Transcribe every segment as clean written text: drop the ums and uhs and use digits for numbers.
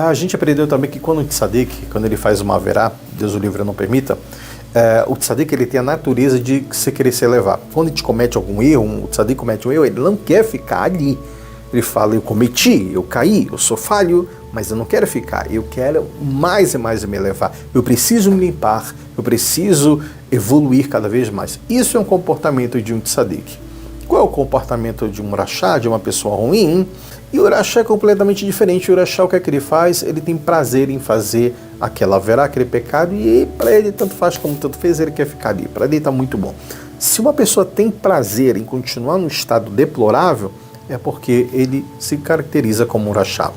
A gente aprendeu também que quando o tzadik, quando ele faz uma haverá, Deus o livre não permita, o tzadik ele tem a natureza de se querer se elevar. Quando a gente comete algum erro, o tzadik comete um erro, ele não quer ficar ali. Ele fala, eu cometi, eu caí, eu sou falho, mas eu não quero ficar, eu quero mais e mais me elevar. Eu preciso me limpar, eu preciso evoluir cada vez mais. Isso é um comportamento de um tzadik. Qual é o comportamento de um rachá, de uma pessoa ruim? E o rachá é completamente diferente. O rachá, o que é que ele faz? Ele tem prazer em fazer aquela haverá, aquele pecado, e para ele tanto faz como tanto fez, ele quer ficar ali. Para ele está muito bom. Se uma pessoa tem prazer em continuar num estado deplorável, é porque ele se caracteriza como um rachá.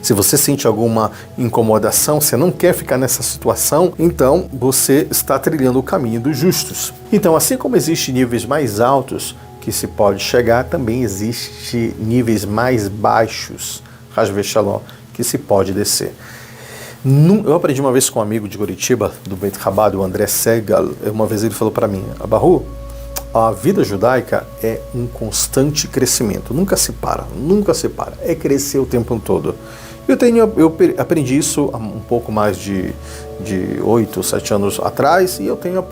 Se você sente alguma incomodação, você não quer ficar nessa situação, então você está trilhando o caminho dos justos. Então, assim como existem níveis mais altos que se pode chegar, também existe níveis mais baixos, Hasve Shalom, que se pode descer. Eu aprendi uma vez com um amigo de Curitiba, do Beit Chabad, o André Segal. Uma vez ele falou para mim, Abahu, a vida judaica é um constante crescimento, nunca se para, é crescer o tempo todo. Eu aprendi isso há um pouco mais de 8, 7 anos atrás, e eu tenho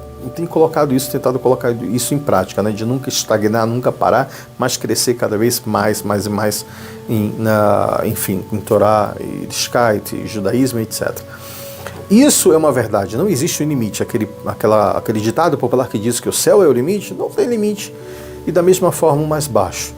tentado colocar isso em prática, né? De nunca estagnar, nunca parar, mas crescer cada vez mais e mais em Torá, Yiddishkeit, judaísmo, etc. Isso é uma verdade, não existe um limite. Aquele ditado popular que diz que o céu é o limite, não tem limite. E da mesma forma o mais baixo.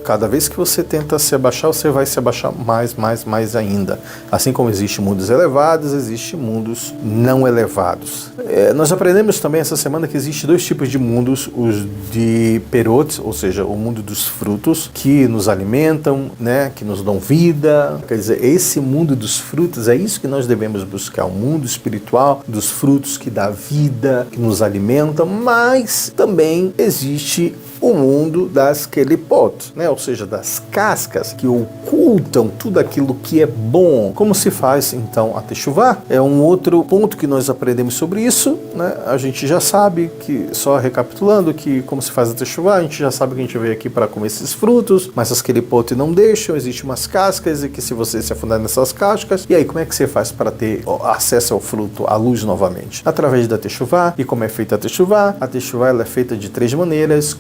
Cada vez que você tenta se abaixar, você vai se abaixar mais ainda. Assim como existem mundos elevados, existem mundos não elevados. Nós aprendemos também essa semana que existem 2 tipos de mundos, os de perot, ou seja, o mundo dos frutos, que nos alimentam, né, que nos dão vida. Quer dizer, esse mundo dos frutos, é isso que nós devemos buscar, o mundo espiritual dos frutos que dá vida, que nos alimentam, mas também existe o mundo das kelipot, né? Ou seja, das cascas que ocultam tudo aquilo que é bom. Como se faz, então, a techuvá? É um outro ponto que nós aprendemos sobre isso, né? A gente já sabe que, só recapitulando, que como se faz a techuvá, a gente já sabe que a gente veio aqui para comer esses frutos, mas as kelipot não deixam, existem umas cascas, e que se você se afundar nessas cascas, e aí como é que você faz para ter acesso ao fruto, à luz novamente? Através da techuvá. E como é feita a techuvá? A techuvá ela é feita de 3 maneiras: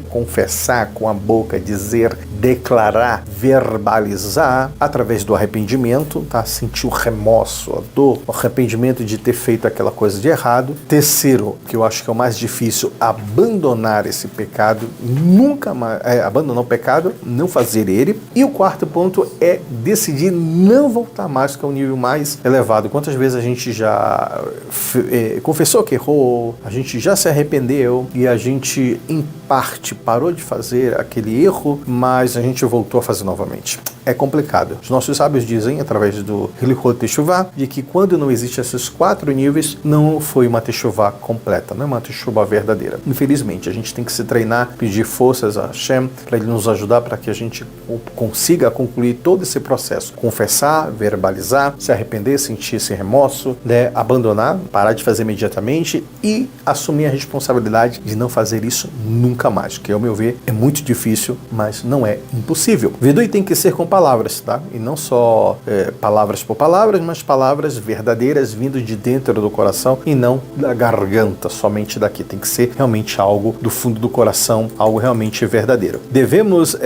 confessar com a boca, dizer, declarar, verbalizar, através do arrependimento, tá? Sentir o remorso, a dor, o arrependimento de ter feito aquela coisa de errado. Terceiro, que eu acho que é o mais difícil, abandonar esse pecado, nunca mais, abandonar o pecado, não fazer ele. E o quarto ponto é decidir não voltar mais, que é o nível mais elevado. Quantas vezes a gente já confessou que errou, a gente já se arrependeu e a gente, em parte, parou de fazer aquele erro, mas a gente voltou a fazer novamente. É complicado. Os nossos sábios dizem, através do Hilchot Teshuvah, de que quando não existem esses 4 níveis, não foi uma Teshuvah completa, não é uma Teshuvah verdadeira. Infelizmente, a gente tem que se treinar, pedir forças a Hashem, para Ele nos ajudar, para que a gente consiga concluir todo esse processo. Confessar, verbalizar, se arrepender, sentir esse remorso, né? Abandonar, parar de fazer imediatamente e assumir a responsabilidade de não fazer isso nunca mais, que ao meu ver é muito difícil, mas não é impossível. Vidui tem que ser com palavras, tá? E não só palavras por palavras, mas palavras verdadeiras vindo de dentro do coração e não da garganta, somente daqui. Tem que ser realmente algo do fundo do coração, algo realmente verdadeiro. Devemos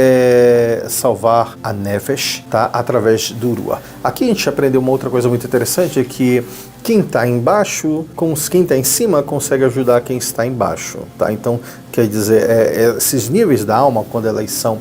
salvar a nefesh, tá? Através do Ruach. Aqui a gente aprendeu uma outra coisa muito interessante, é que quem está embaixo, quem está em cima, consegue ajudar quem está embaixo, tá? Então, quer dizer, esses níveis da alma, quando elas são,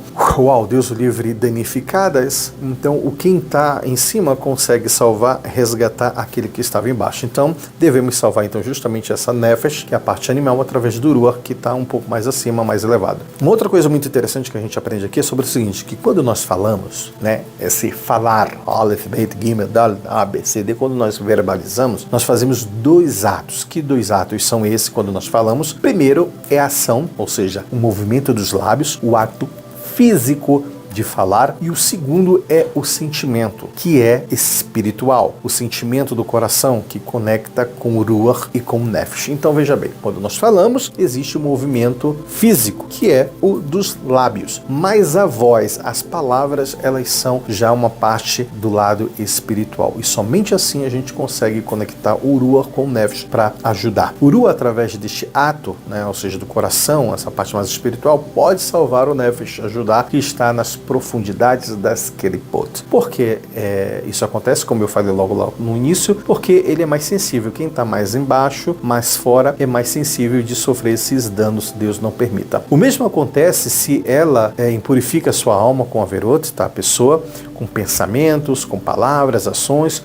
Deus o livre, danificadas, então quem está em cima consegue salvar, resgatar aquele que estava embaixo. Então, devemos salvar então justamente essa nefesh, que é a parte animal, através do Ruach, que está um pouco mais acima, mais elevado. Uma outra coisa muito interessante que a gente aprende aqui é sobre o seguinte, que quando nós falamos, né, esse falar, Aleph, Beit, Gimel, Dal, A, B, C, D, quando nós verbalizamos, nós fazemos 2 atos. Que 2 atos são esses quando nós falamos? Primeiro é a ação, ou seja, o movimento dos lábios, o ato físico de falar. E o segundo é o sentimento, que é espiritual. O sentimento do coração que conecta com o Ruach e com o Nefesh. Então veja bem, quando nós falamos, existe um movimento físico, que é o dos lábios. Mas a voz, as palavras, elas são já uma parte do lado espiritual. E somente assim a gente consegue conectar o Ruach com o Nefesh para ajudar. O Ruach, através deste ato, né, ou seja, do coração, essa parte mais espiritual, pode salvar o Nefesh, ajudar, que está nas profundidades das Kelipot. Por que isso acontece, como eu falei logo lá no início? Porque ele é mais sensível. Quem está mais embaixo, mais fora, é mais sensível de sofrer esses danos, Deus não permita. O mesmo acontece se ela impurifica sua alma com averot, tá? A pessoa com pensamentos, com palavras, ações,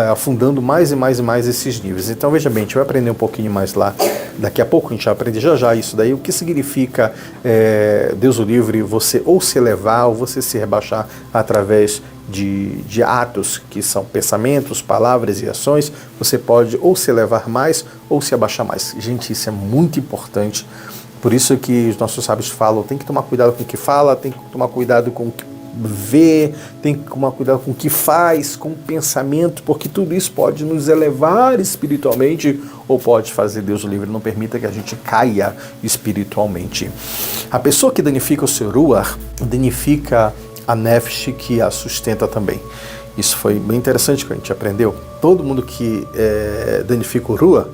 afundando mais e mais e mais esses níveis. Então veja bem, a gente vai aprender um pouquinho mais lá. Daqui a pouco a gente vai aprender já isso daí, o que significa, Deus o livre, você ou se elevar ou você se rebaixar através de atos que são pensamentos, palavras e ações. Você pode ou se elevar mais ou se abaixar mais. Gente, isso é muito importante. Por isso que os nossos sábios falam, tem que tomar cuidado com o que fala, tem que tomar cuidado com o que vê, tem que tomar cuidado com o que faz, com o pensamento, porque tudo isso pode nos elevar espiritualmente ou pode fazer, Deus o livre, não permita que a gente caia espiritualmente. A pessoa que danifica o seu Ruach, danifica a Nefesh que a sustenta também. Isso foi bem interessante que a gente aprendeu. Todo mundo que danifica o Ruach,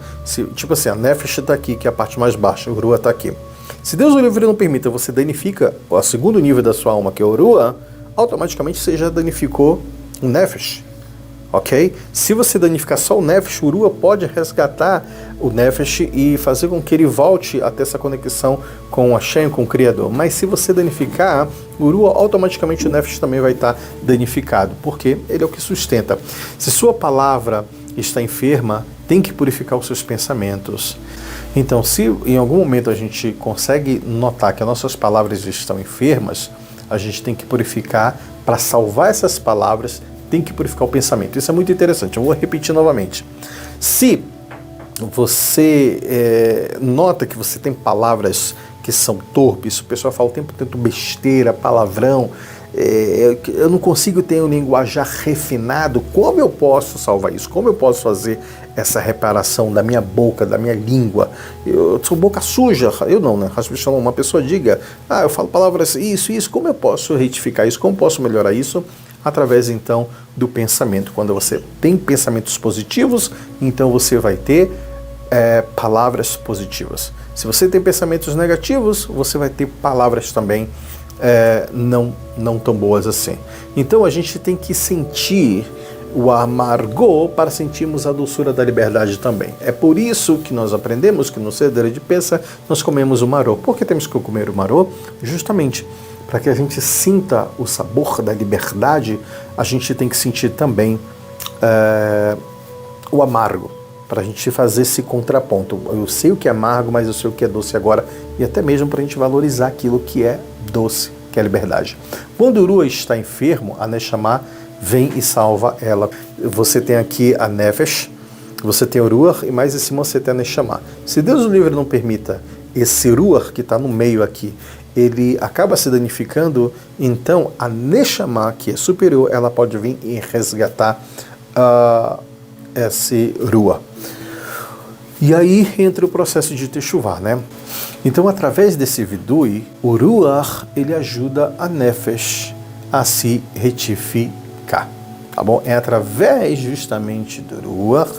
tipo assim, a Nefesh está aqui, que é a parte mais baixa, o Ruach está aqui. Se Deus o livre não permita, você danifica o segundo nível da sua alma, que é o Ruach, automaticamente você já danificou o Nefesh, ok? Se você danificar só o Nefesh, o Ruach pode resgatar o Nefesh e fazer com que ele volte a ter essa conexão com o Hashem, com o Criador. Mas se você danificar o Ruach, automaticamente o Nefesh também vai estar danificado, porque ele é o que sustenta. Se sua palavra está enferma, tem que purificar os seus pensamentos. Então, se em algum momento a gente consegue notar que as nossas palavras estão enfermas, a gente tem que purificar. Para salvar essas palavras, tem que purificar o pensamento. Isso é muito interessante. Eu vou repetir novamente. Se você nota que você tem palavras que são torpes, o pessoal fala o tempo todo besteira, palavrão, eu não consigo ter um linguajar refinado, como eu posso salvar isso? Como eu posso fazer essa reparação da minha boca, da minha língua? Eu sou boca suja, eu não, né? Uma pessoa diga, eu falo palavras isso, como eu posso retificar isso? Como posso melhorar isso? Através, então, do pensamento. Quando você tem pensamentos positivos, então você vai ter palavras positivas. Se você tem pensamentos negativos, você vai ter palavras também não tão boas assim. Então a gente tem que sentir o amargor para sentirmos a doçura da liberdade também. É por isso que nós aprendemos que no Seder de Pesach nós comemos o maror. Por que temos que comer o maror? Justamente para que a gente sinta o sabor da liberdade, a gente tem que sentir também o amargo, para a gente fazer esse contraponto. Eu sei o que é amargo, mas eu sei o que é doce agora, e até mesmo para a gente valorizar aquilo que é doce, que é a liberdade. Quando o Ruach está enfermo, a Neshama vem e salva ela. Você tem aqui a Nefesh, você tem o Ruach, e mais em cima você tem a Neshama. Se Deus o livre não permita, esse Ruach que está no meio aqui, ele acaba se danificando, então a Neshama, que é superior, ela pode vir e resgatar esse Ruach. E aí entra o processo de Teshuvah, né? Então, através desse Vidui, o Ruach, ele ajuda a Nefesh a se retificar, tá bom? É através justamente do Ruach,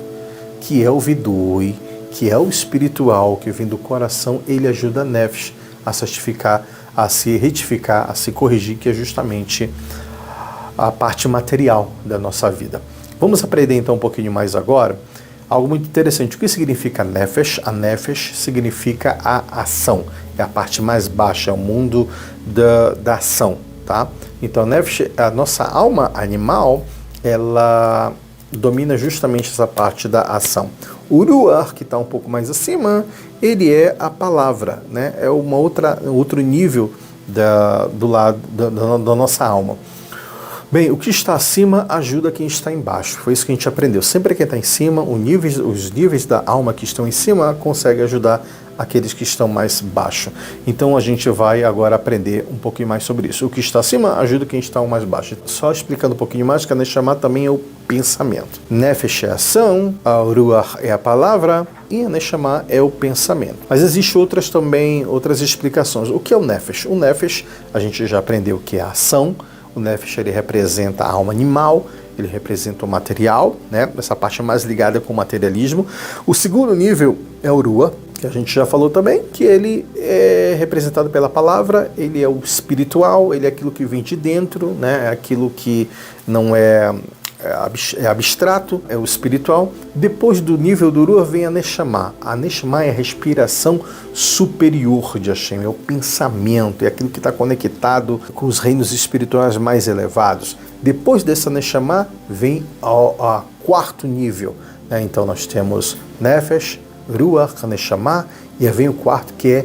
que é o Vidui, que é o espiritual, que vem do coração, ele ajuda a Nefesh a certificar, a se retificar, a se corrigir, que é justamente a parte material da nossa vida. Vamos aprender então um pouquinho mais agora algo muito interessante. O que significa Nefesh? A Nefesh significa a ação. É a parte mais baixa, é o mundo da ação, tá? Então a Nefesh, a nossa alma animal, ela domina justamente essa parte da ação. O Ruach, que está um pouco mais acima, ele é a palavra, né? É outro nível do lado da nossa alma. Bem, o que está acima ajuda quem está embaixo. Foi isso que a gente aprendeu. Sempre quem está em cima, os níveis da alma que estão em cima consegue ajudar aqueles que estão mais baixo. Então a gente vai agora aprender um pouquinho mais sobre isso. O que está acima ajuda quem está mais baixo. Só explicando um pouquinho mais, que a Neshama também é o pensamento. Nefesh é a ação, a Ruach é a palavra e a Neshama é o pensamento. Mas existem outras explicações. O que é o Nefesh? O Nefesh, a gente já aprendeu que é a ação. O Nefesh, ele representa a alma animal, ele representa o material, né? Essa parte mais ligada com o materialismo. O segundo nível é o Ruach, que a gente já falou também, que ele é representado pela palavra, ele é o espiritual, ele é aquilo que vem de dentro, né? É aquilo que não é abstrato, é o espiritual. Depois do nível do Ruach vem a Neshama. A Neshama é a respiração superior de Hashem, é o pensamento, é aquilo que está conectado com os reinos espirituais mais elevados. Depois dessa Neshama vem ao quarto nível, né? Então nós temos Nefesh, Ruach, Neshama, e aí vem o quarto que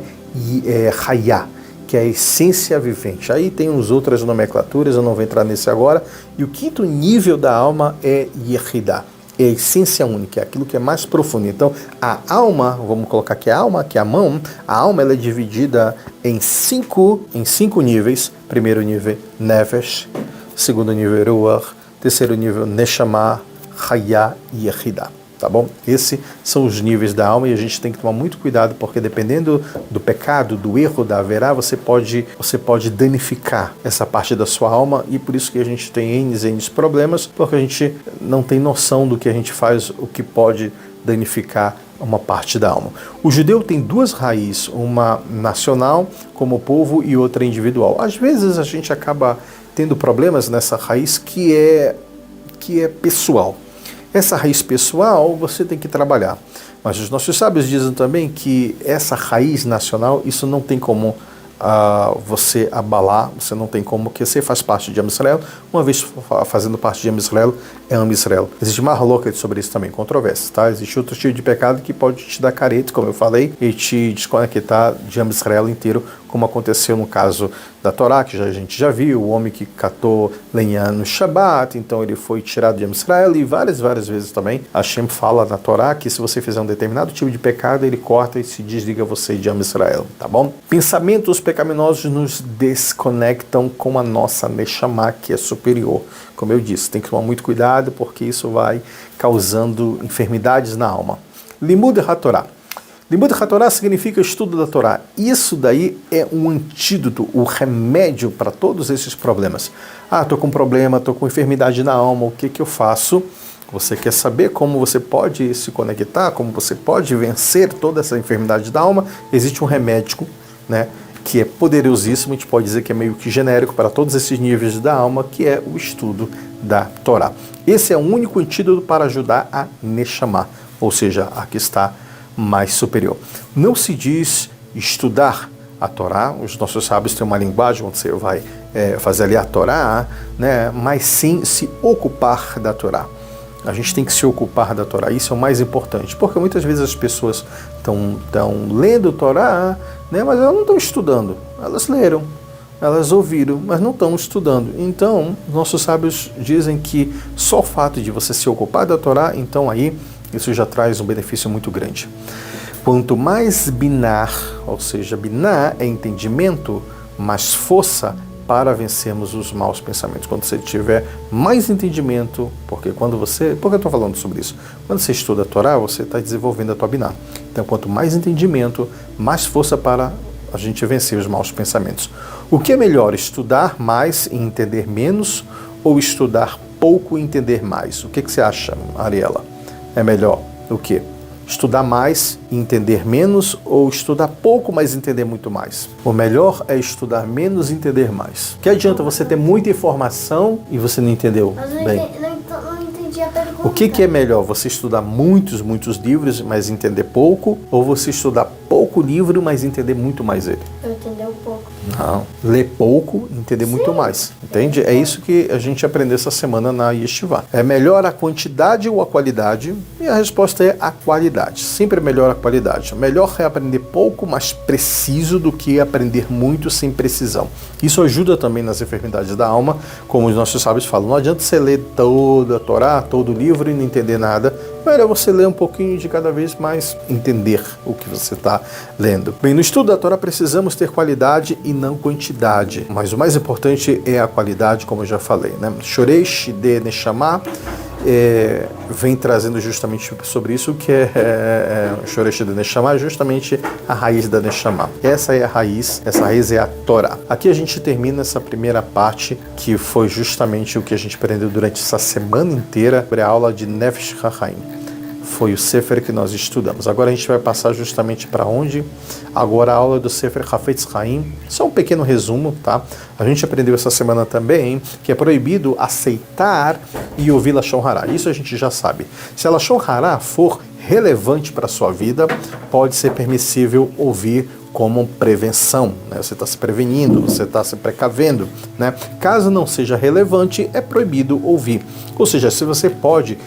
é Hayah, que é a essência vivente. Aí tem uns outras nomenclaturas, eu não vou entrar nesse agora. E o quinto nível da alma é Yehidah, é a essência única, é aquilo que é mais profundo. Então, a alma, vamos colocar aqui a alma, que é a mão, a alma ela é dividida em cinco níveis. Primeiro nível, Nefesh. Segundo nível, Ruach. Terceiro nível, Neshama, Hayah e Yehidah. Tá bom? Esses são os níveis da alma e a gente tem que tomar muito cuidado, porque dependendo do pecado, do erro, da haverá, você pode danificar essa parte da sua alma, e por isso que a gente tem N problemas, porque a gente não tem noção do que a gente faz, o que pode danificar uma parte da alma. O judeu tem duas raízes, uma nacional como povo e outra individual. Às vezes a gente acaba tendo problemas nessa raiz que é pessoal. Essa raiz pessoal você tem que trabalhar. Mas os nossos sábios dizem também que essa raiz nacional, isso não tem como você abalar, você não tem como, que você faz parte de Am Israel, uma vez fazendo parte de Am Israel, é Am Israel. Existe uma louca sobre isso também, controvérsia, tá? Existe outro tipo de pecado que pode te dar careta, como eu falei, e te desconectar de Am Israel inteiro, como aconteceu no caso da Torá, que a gente já viu, o homem que catou lenha no Shabat, então ele foi tirado de Am Israel, e várias vezes também Hashem fala na Torá que se você fizer um determinado tipo de pecado, ele corta e se desliga você de Am Israel, tá bom? Pensamentos pecaminosos nos desconectam com a nossa Neshama, que é superior. Como eu disse, tem que tomar muito cuidado, porque isso vai causando enfermidades na alma. Limud HaTorah. Limud HaTorah significa estudo da Torá. Isso daí é um antídoto, o remédio para todos esses problemas. Estou com problema, estou com enfermidade na alma, o que eu faço? Você quer saber como você pode se conectar, como você pode vencer toda essa enfermidade da alma? Existe um remédio, né, que é poderosíssimo, a gente pode dizer que é meio que genérico para todos esses níveis da alma, que é o estudo da Torá. Esse é o único antídoto para ajudar a Neshama, ou seja, a que está mais superior. Não se diz estudar a Torá, os nossos sábios têm uma linguagem onde você vai fazer ali a Torá, né, mas sim se ocupar da Torá. A gente tem que se ocupar da Torá, isso é o mais importante, porque muitas vezes as pessoas estão lendo a Torá, né, mas elas não estão estudando, elas leram, elas ouviram, mas não estão estudando. Então, nossos sábios dizem que só o fato de você se ocupar da Torá, então aí, isso já traz um benefício muito grande. Quanto mais binar, ou seja, binar é entendimento, mais força para vencermos os maus pensamentos. Quando você tiver mais entendimento, por que eu estou falando sobre isso? Quando você estuda a Torá, você está desenvolvendo a tua biná. Então, quanto mais entendimento, mais força para a gente vencer os maus pensamentos. O que é melhor, estudar mais e entender menos, ou estudar pouco e entender mais? O que você acha, Ariela? É melhor o quê? Estudar mais e entender menos, ou estudar pouco, mas entender muito mais? O melhor é estudar menos e entender mais. Que adianta você ter muita informação e você não entendeu bem? Não entendi a pergunta. O que é melhor? Você estudar muitos livros, mas entender pouco? Ou você estudar pouco livro, mas entender muito mais ele? Eu entendi um pouco. Não. Ler pouco e entender muito mais. Entende? É isso que a gente aprendeu essa semana na Yeshiva. É melhor a quantidade ou a qualidade? E a resposta é a qualidade. Sempre é melhor a qualidade. Melhor é aprender pouco, mas preciso, do que aprender muito sem precisão. Isso ajuda também nas enfermidades da alma, como os nossos sábios falam. Não adianta você ler toda a Torá, todo o livro e não entender nada. Melhor você ler um pouquinho de cada vez mais, entender o que você está lendo. Bem, no estudo da Torá precisamos ter qualidade e não quantidade. Mas o mais importante é a qualidade, como eu já falei, né? Shoreish de Neshama vem trazendo justamente sobre isso, que Shoreish de Neshama, justamente a raiz da Neshama. Essa é a raiz, essa raiz é a Torá. Aqui a gente termina essa primeira parte, que foi justamente o que a gente aprendeu durante essa semana inteira, sobre a aula de Nefesh HaChaim. Foi o Sefer que nós estudamos. Agora a gente vai passar justamente para onde? Agora a aula do Sefer Hafetz Chaim. Só um pequeno resumo, tá? A gente aprendeu essa semana também que é proibido aceitar e ouvir Lashon Hará. Isso a gente já sabe. Se a Lashon Hará for relevante para a sua vida, pode ser permissível ouvir como prevenção, né? Você está se prevenindo, você está se precavendo, né? Caso não seja relevante, é proibido ouvir. Ou seja, se você pode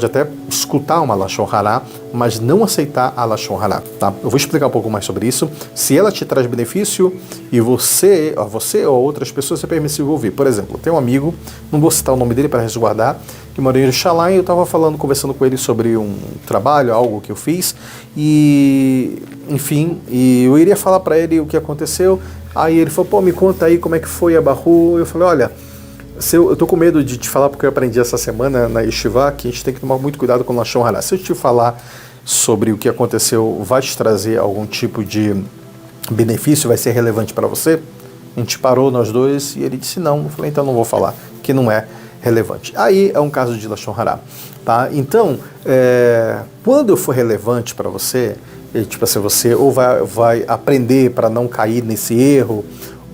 até escutar uma Lashon Hará, mas não aceitar a Lashon Hará, tá? Eu vou explicar um pouco mais sobre isso. Se ela te traz benefício e você ou outras pessoas é permissível ouvir. Por exemplo, tem um amigo, não vou citar o nome dele para resguardar, que mora em Yerushalayim, eu estava conversando com ele sobre um trabalho, algo que eu fiz, e enfim, e eu iria falar para ele o que aconteceu. Aí ele falou, me conta aí como é que foi a Bahu. Eu falei, olha, eu tô com medo de te falar, porque eu aprendi essa semana na Yeshiva que a gente tem que tomar muito cuidado com o Lashon Hará. Se eu te falar sobre o que aconteceu, vai te trazer algum tipo de benefício, vai ser relevante para você? A gente parou nós dois e ele disse não. Eu falei, então não vou falar, que não é relevante. Aí é um caso de Lashon Hará, tá? Então, quando for relevante para você, tipo assim, você ou vai aprender para não cair nesse erro,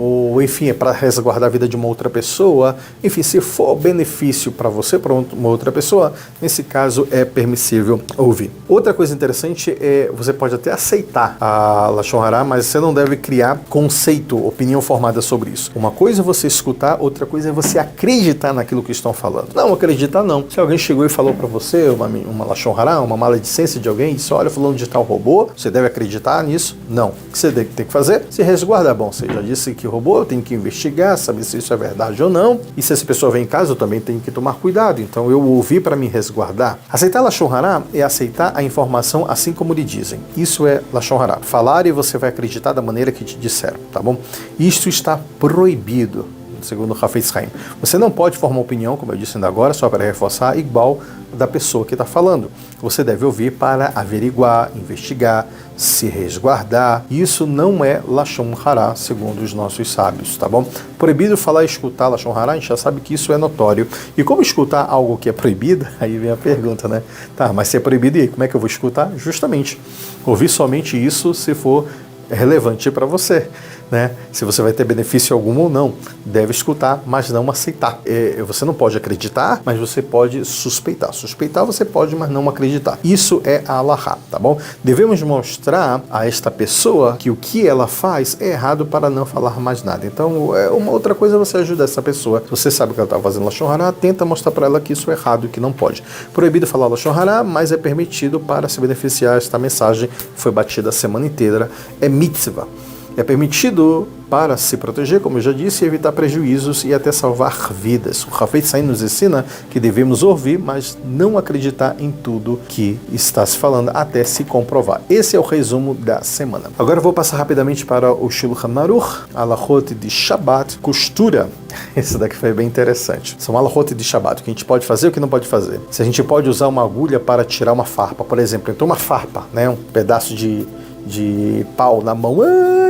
ou enfim, é para resguardar a vida de uma outra pessoa, enfim, se for benefício para você, para uma outra pessoa, nesse caso é permissível ouvir. Outra coisa interessante é, você pode até aceitar a Lashon Hará, mas você não deve criar conceito, opinião formada sobre isso. Uma coisa é você escutar, outra coisa é você acreditar naquilo que estão falando. Não acreditar não. Se alguém chegou e falou para você uma Lashon Hará, uma maledicência de alguém, disse, olha, falando de tal robô, você deve acreditar nisso? Não. O que você tem que fazer? Se resguardar. Bom, você já disse que robô, eu tenho que investigar, saber se isso é verdade ou não. E se essa pessoa vem em casa, eu também tenho que tomar cuidado. Então eu ouvi para me resguardar. Aceitar Lashon Hará é aceitar a informação assim como lhe dizem. Isso é Lashon Hará. Falar e você vai acreditar da maneira que te disseram, tá bom? Isto está proibido, segundo Hafetz Chaim. Você não pode formar opinião, como eu disse ainda agora, só para reforçar, igual da pessoa que está falando. Você deve ouvir para averiguar, investigar, se resguardar. Isso não é Lashon Hará, segundo os nossos sábios, tá bom? Proibido falar e escutar Lashon Hará, a gente já sabe que isso é notório. E como escutar algo que é proibido? Aí vem a pergunta, né? Tá, mas se é proibido, e aí, como é que eu vou escutar? Justamente, ouvir somente isso se for relevante para você, né? Se você vai ter benefício algum ou não, deve escutar, mas não aceitar. Você não pode acreditar, mas você pode suspeitar. Suspeitar você pode, mas não acreditar. Isso é a Alahá, tá bom? Devemos mostrar a esta pessoa que o que ela faz é errado para não falar mais nada. Então, uma outra coisa é você ajudar essa pessoa. Se você sabe que ela está fazendo Lashon Hará, tenta mostrar para ela que isso é errado e que não pode. Proibido falar Lashon Hará, mas é permitido para se beneficiar. Esta mensagem foi batida a semana inteira. É mitzvah. É permitido para se proteger, como eu já disse, e evitar prejuízos e até salvar vidas. O Hafetz Chaim nos ensina que devemos ouvir, mas não acreditar em tudo que está se falando até se comprovar. Esse é o resumo da semana. Agora eu vou passar rapidamente para o Shulchan Aruch, Alahot de Shabbat, costura. Esse daqui foi bem interessante. São Alahot de Shabbat, o que a gente pode fazer e o que não pode fazer. Se a gente pode usar uma agulha para tirar uma farpa, por exemplo, então uma farpa, né, um pedaço de pau na mão,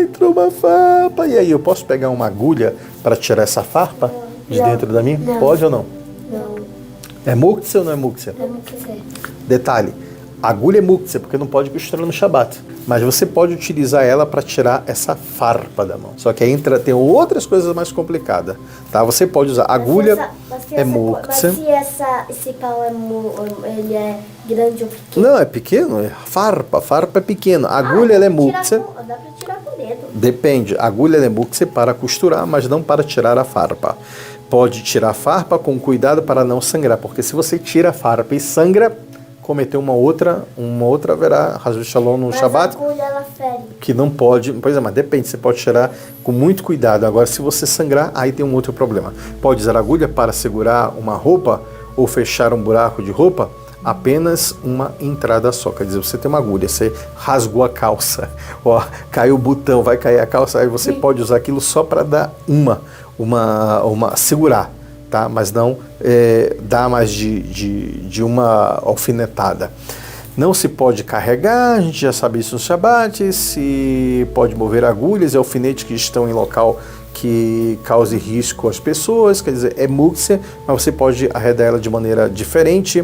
entrou uma farpa, e aí eu posso pegar uma agulha para tirar essa farpa de dentro da minha? Não. Pode ou não? Não. É muktzeh ou não é muktzeh? É muktzeh. Detalhe, a agulha é muktzeh, porque não pode costurar no Shabat, mas você pode utilizar ela para tirar essa farpa da mão. Só que aí tem outras coisas mais complicadas, tá? Você pode usar agulha, é muktzeh. Mas se esse pau ele é grande ou pequeno? Não, é pequeno, é farpa é pequena. A agulha ela é muktzeh. Dá pra tirar com o dedo. Depende, a agulha é muktzeh para costurar, mas não para tirar a farpa. Pode tirar a farpa com cuidado para não sangrar, porque se você tira a farpa e sangra, cometeu uma outra haverá Haz Shalom no Shabat, a agulha, ela fere. que não pode, pois é, mas depende, você pode tirar com muito cuidado. Agora, se você sangrar, aí tem um outro problema. Pode usar agulha para segurar uma roupa ou fechar um buraco de roupa, apenas uma entrada só. Quer dizer, você tem uma agulha, você rasgou a calça, ó, caiu o botão, vai cair a calça, aí você pode usar aquilo só para dar uma segurar, tá? Mas não dar mais de uma alfinetada. Não se pode carregar, a gente já sabe isso no Shabat, se pode mover agulhas e alfinetes que estão em local que cause risco às pessoas, quer dizer, é muktzeh, mas você pode arredar ela de maneira diferente.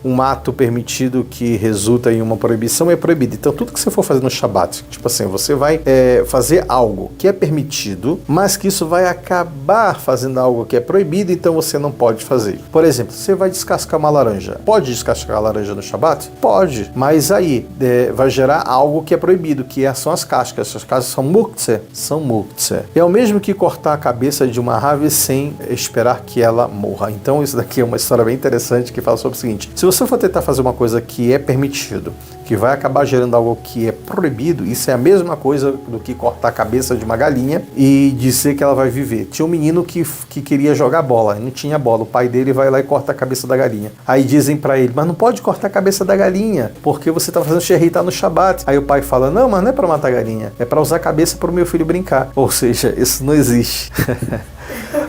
Um ato permitido que resulta em uma proibição é proibido. Então, tudo que você for fazer no Shabat, tipo assim, você vai fazer algo que é permitido, mas que isso vai acabar fazendo algo que é proibido, então você não pode fazer. Por exemplo, você vai descascar uma laranja. Pode descascar a laranja no Shabat? Pode, mas aí vai gerar algo que é proibido, que são as cascas. As cascas são muktzeh. São muktzeh. É o mesmo que cortar a cabeça de uma ave sem esperar que ela morra. Então, isso daqui é uma história bem interessante que fala sobre o seguinte: se você for tentar fazer uma coisa que é permitido, que vai acabar gerando algo que é proibido, isso é a mesma coisa do que cortar a cabeça de uma galinha e dizer que ela vai viver. Tinha um menino que queria jogar bola, não tinha bola, o pai dele vai lá e corta a cabeça da galinha. Aí dizem pra ele, mas não pode cortar a cabeça da galinha, porque você tá fazendo xerrita no Shabat. Aí o pai fala, não, mas não é pra matar a galinha, é pra usar a cabeça pro meu filho brincar. Ou seja, isso não existe.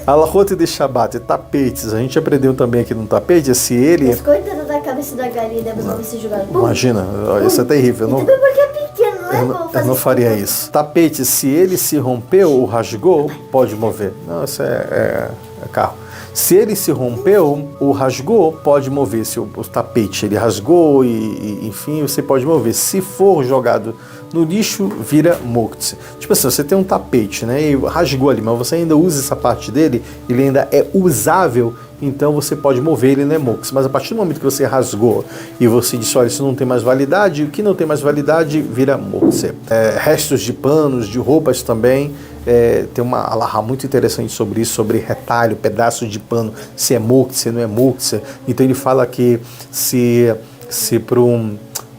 Alahot de Shabat, tapetes. A gente aprendeu também aqui no tapete, se ele... Mas coitada da cabeça da galinha, depois vai ser jogado. Imagina, isso é terrível. Também porque é pequeno, não é bom fazer. Eu não faria isso. Tapete, se ele se rompeu ou rasgou, pode mover. Não, isso é carro. Se ele se rompeu ou rasgou, pode mover. Se o tapete ele rasgou enfim, você pode mover. Se for jogado no lixo, vira muktzeh. Tipo assim, você tem um tapete, né? E rasgou ali, mas você ainda usa essa parte dele, ele ainda é usável, então você pode mover, ele não é muktzeh. Mas a partir do momento que você rasgou e você disse, olha, isso não tem mais validade, o que não tem mais validade vira muktzeh. Restos de panos, de roupas também. Tem uma alahá muito interessante sobre isso, sobre retalho, pedaços de pano, se é muktzeh, se não é muktzeh. Então ele fala que se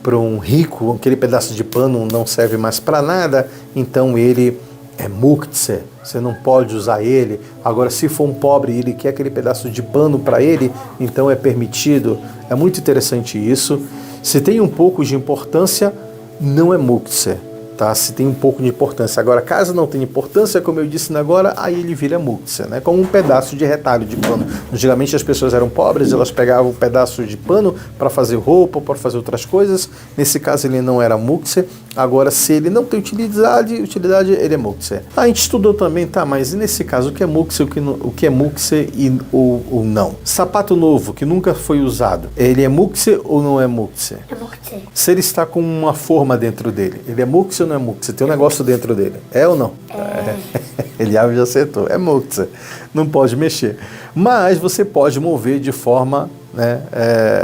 para um rico aquele pedaço de pano não serve mais para nada, então ele é muktzeh, você não pode usar ele. Agora, se for um pobre e ele quer aquele pedaço de pano para ele, então é permitido. É muito interessante isso. Se tem um pouco de importância, não é muktzeh. Tá? Se tem um pouco de importância. Agora, caso não tenha importância, como eu disse agora, aí ele vira muktzeh, né? Como um pedaço de retalho de pano. Antigamente as pessoas eram pobres, elas pegavam um pedaço de pano para fazer roupa, para fazer outras coisas. Nesse caso ele não era muktzeh. Agora, se ele não tem utilidade ele é muktzeh. A gente estudou também, tá? Mas e nesse caso, o que é muktzeh, o que é muktzeh ou não? Sapato novo, que nunca foi usado, ele é muktzeh ou não é muktzeh? É muktzeh. Se ele está com uma forma dentro dele, ele é muktzeh ou não é muktzeh? Tem um negócio dentro dele. É ou não? Ele já acertou. É muktzeh. Não pode mexer. Mas você pode mover de forma, né,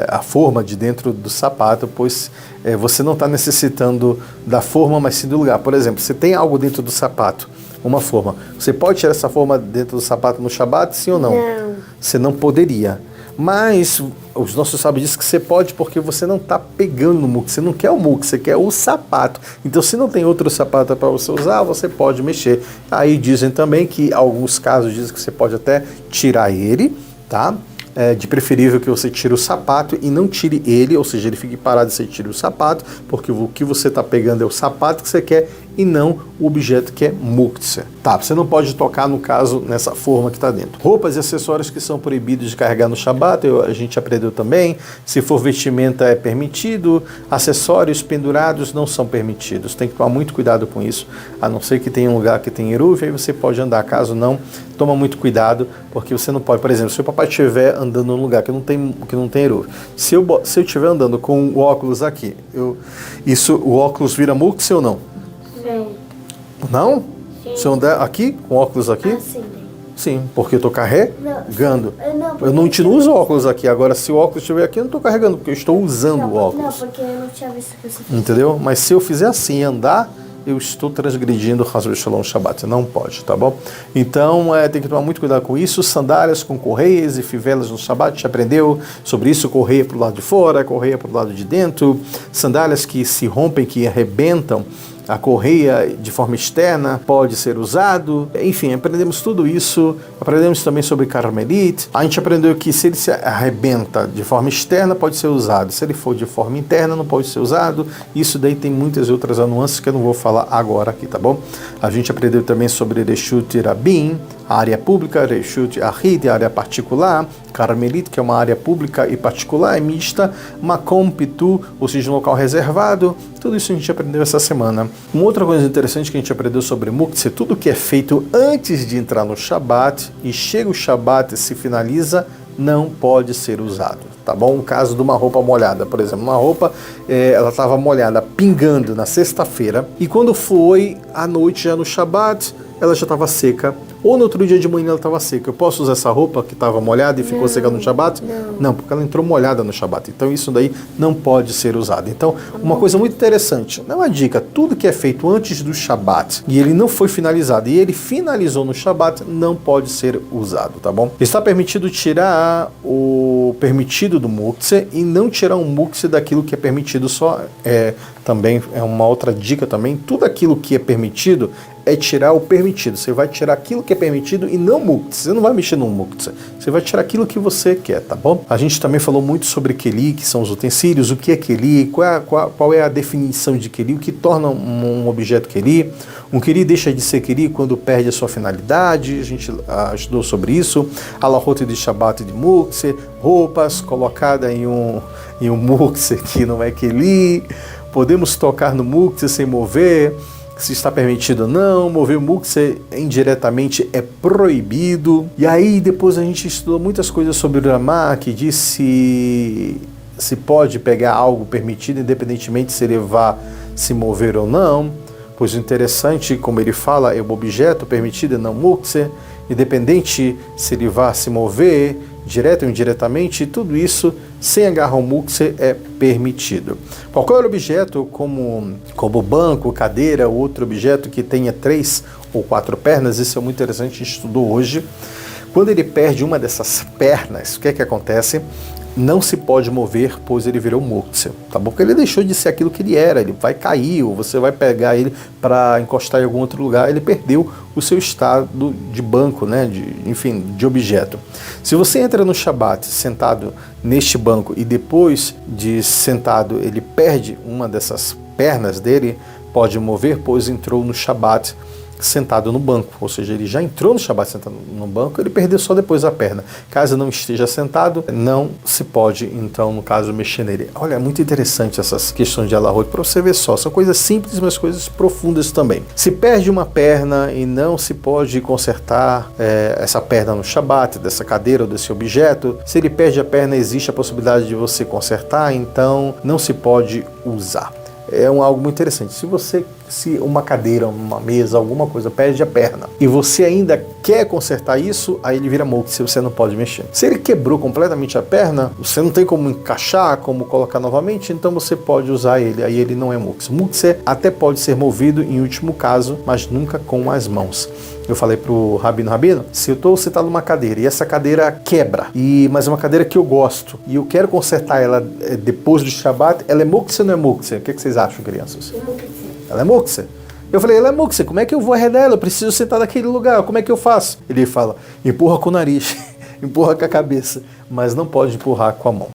a forma de dentro do sapato, pois você não está necessitando da forma, mas sim do lugar. Por exemplo, você tem algo dentro do sapato, uma forma. Você pode tirar essa forma dentro do sapato no Shabat, sim ou não? Não. Você não poderia. Mas os nossos sábios dizem que você pode porque você não está pegando no muktzeh, você não quer o muktzeh, você quer o sapato. Então, se não tem outro sapato para você usar, você pode mexer. Aí dizem também que, alguns casos dizem que você pode até tirar ele, tá? De preferível que você tire o sapato e não tire ele, ou seja, ele fique parado e você tire o sapato, porque o que você está pegando é o sapato que você quer e não o objeto que é muktzeh. Tá, você não pode tocar, no caso, nessa forma que está dentro. Roupas e acessórios que são proibidos de carregar no Shabat, a gente aprendeu também. Se for vestimenta é permitido, acessórios pendurados não são permitidos. Tem que tomar muito cuidado com isso, a não ser que tenha um lugar que tem eruv, aí você pode andar. Caso não, toma muito cuidado, porque você não pode, por exemplo, se o papai estiver andando num lugar que não tem eruv, se eu estiver andando com o óculos aqui, o óculos vira muktzeh ou não? Não. Não? Sim. Se eu andar aqui, com óculos aqui? Ah, sim. Sim, porque eu estou carregando. Eu não uso óculos aqui. Agora, se o óculos estiver aqui, eu não estou carregando, porque eu estou usando o óculos. Não, porque eu não tinha visto que você fez. Entendeu? Mas se eu fizer assim, andar, eu estou transgredindo o Chas v'Shalom Shabbat. Não pode, tá bom? Então, tem que tomar muito cuidado com isso. Sandálias com correias e fivelas no Shabbat, a gente aprendeu sobre isso, correia para o lado de fora, correia para o lado de dentro, sandálias que se rompem, que arrebentam, a correia de forma externa pode ser usado. Enfim, aprendemos tudo isso. Aprendemos também sobre carmelite. A gente aprendeu que se ele se arrebenta de forma externa, pode ser usado. Se ele for de forma interna, não pode ser usado. Isso daí tem muitas outras nuances que eu não vou falar agora aqui, tá bom? A gente aprendeu também sobre Reshut Rabin, a área pública, Reshut Ahid, a área particular, Carmelite, que é uma área pública e particular, é mista, Makom Pitu, ou seja, um local reservado. Tudo isso a gente aprendeu essa semana. Uma outra coisa interessante que a gente aprendeu sobre Muktzeh, tudo que é feito antes de entrar no Shabat e chega o Shabat e se finaliza, não pode ser usado, tá bom? Um caso de uma roupa molhada, por exemplo, uma roupa, ela estava molhada, pingando na sexta-feira, e quando foi à noite já no Shabat, ela já estava seca, ou no outro dia de manhã ela estava seca. Eu posso usar essa roupa que estava molhada e ficou seca no Shabat? Não, porque ela entrou molhada no Shabat. Então isso daí não pode ser usado. Então, uma coisa muito interessante, não é uma dica, tudo que é feito antes do Shabat e ele não foi finalizado e ele finalizou no Shabat, não pode ser usado, tá bom? Está permitido tirar o permitido do Muktzeh e não tirar um Muktzeh daquilo que é permitido, também é uma outra dica também, tudo aquilo que é permitido é tirar o permitido. Você vai tirar aquilo que é permitido e não Muktzeh. Você não vai mexer no Muktzeh. Você vai tirar aquilo que você quer, tá bom? A gente também falou muito sobre Keli, que são os utensílios, o que é Keli, qual é a definição de Keli, o que torna um objeto Keli. Um Keli deixa de ser Keli quando perde a sua finalidade, a gente estudou sobre isso. Alahot de Shabbat de Muktzeh, roupas colocadas em um Muktzeh que não é Keli. Podemos tocar no Muktzeh sem mover, se está permitido ou não. Mover o Muktzeh indiretamente é proibido. E aí depois a gente estudou muitas coisas sobre o Ramá, que diz se pode pegar algo permitido, independentemente se ele vá se mover ou não. Pois o interessante, como ele fala, é o objeto permitido e não Muktzeh, independente se ele vá se mover, direto ou indiretamente, tudo isso, sem agarrar o Muktzeh, é permitido. Qualquer objeto, como banco, cadeira, outro objeto que tenha 3 ou 4 pernas, isso é muito interessante, a gente estudou hoje. Quando ele perde uma dessas pernas, o que é que acontece? Não se pode mover, pois ele virou Muktzeh, tá bom? Porque ele deixou de ser aquilo que ele era, ele vai cair, ou você vai pegar ele para encostar em algum outro lugar, ele perdeu o seu estado de banco, né? de objeto. Se você entra no Shabat sentado neste banco e depois de sentado ele perde uma dessas pernas dele, pode mover, pois entrou no Shabat sentado no banco, ou seja, ele já entrou no Shabat sentado no banco, ele perdeu só depois a perna. Caso não esteja sentado, não se pode, então, no caso, mexer nele. Olha, é muito interessante essas questões de Alahot, para você ver só, são coisas simples, mas coisas profundas também. Se perde uma perna e não se pode consertar essa perna no Shabat, dessa cadeira ou desse objeto, se ele perde a perna, existe a possibilidade de você consertar, então não se pode usar. É algo muito interessante. Se uma cadeira, uma mesa, alguma coisa perde a perna e você ainda quer consertar isso, aí ele vira Muktzeh, você não pode mexer. Se ele quebrou completamente a perna, você não tem como encaixar, como colocar novamente, então você pode usar ele, aí ele não é Muktzeh. Muktzeh até pode ser movido em último caso, mas nunca com as mãos. Eu falei pro Rabino, se eu estou sentado numa cadeira e essa cadeira quebra, mas é uma cadeira que eu gosto, e eu quero consertar ela depois do Shabat, ela é Muktzeh ou não é Muktzeh? O que vocês acham, crianças? Ela é Muktzeh. Eu falei, ela é Muktzeh, como é que eu vou arredar ela? Eu preciso sentar naquele lugar, como é que eu faço? Ele fala, empurra com o nariz, empurra com a cabeça, mas não pode empurrar com a mão.